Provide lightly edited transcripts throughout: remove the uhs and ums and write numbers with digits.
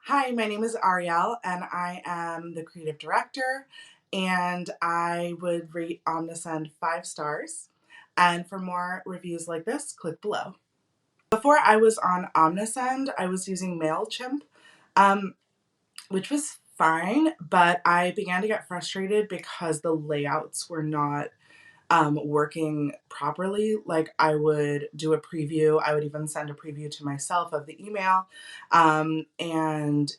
Hi, my name is Ariel, and I am the creative director. And I would rate Omnisend 5 stars. And for more reviews like this, click below. Before I was on Omnisend, I was using MailChimp, um, which was fine, but I began to get frustrated because the layouts were not working properly. Like I would do a preview, I would even send a preview to myself of the email, and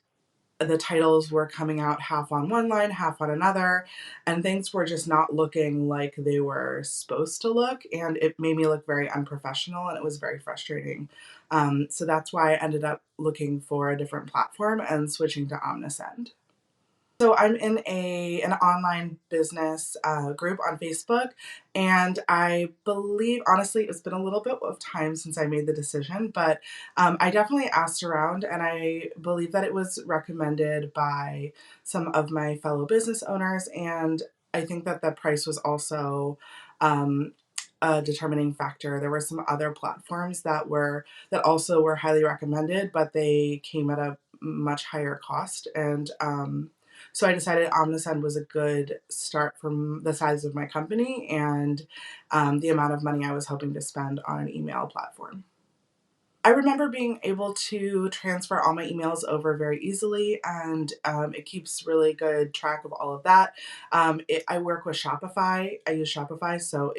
the titles were coming out half on one line, half on another, and things were just not looking like they were supposed to look. And it made me look very unprofessional, and it was very frustrating. So that's why I ended up looking for a different platform and switching to Omnisend. So I'm in an online business group on Facebook, and I believe, honestly, it's been a little bit of time since I made the decision, but I definitely asked around, and I believe that it was recommended by some of my fellow business owners, and I think that the price was also um, a determining factor. There were some other platforms that also were highly recommended, but they came at a much higher cost, and so I decided Omnisend was a good start from the size of my company and the amount of money I was hoping to spend on an email platform. I remember being able to transfer all my emails over very easily, and it keeps really good track of all of that. I work with Shopify. I use Shopify, so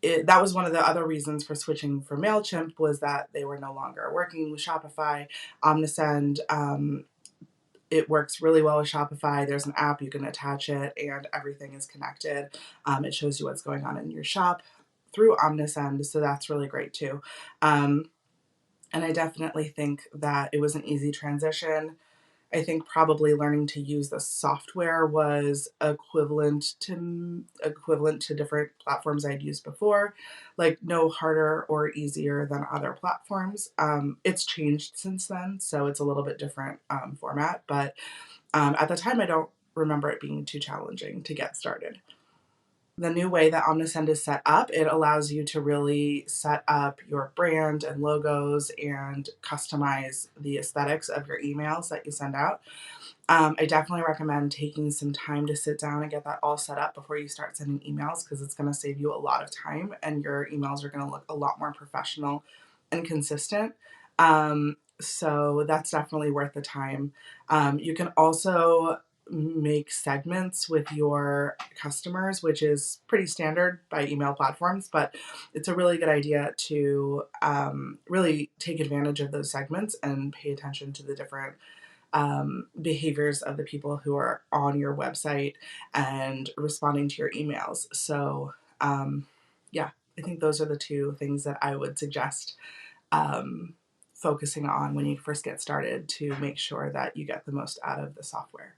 that was one of the other reasons for switching from Mailchimp was that they were no longer working with Shopify. Omnisend it works really well with Shopify. There's an app, you can attach it, and everything is connected. It shows you what's going on in your shop through Omnisend, so that's really great too. Um, and I definitely think that it was an easy transition. I think probably learning to use the software was equivalent to different platforms I'd used before, like no harder or easier than other platforms. It's changed since then, so it's a little bit different format, but at the time I don't remember it being too challenging to get started. The new way that Omnisend is set up, it allows you to really set up your brand and logos and customize the aesthetics of your emails that you send out. I definitely recommend taking some time to sit down and get that all set up before you start sending emails because it's going to save you a lot of time and your emails are going to look a lot more professional and consistent. So that's definitely worth the time. You can also make segments with your customers, which is pretty standard by email platforms, but it's a really good idea to really take advantage of those segments and pay attention to the different behaviors of the people who are on your website and responding to your emails. So, yeah, I think those are the two things that I would suggest um, focusing on when you first get started to make sure that you get the most out of the software.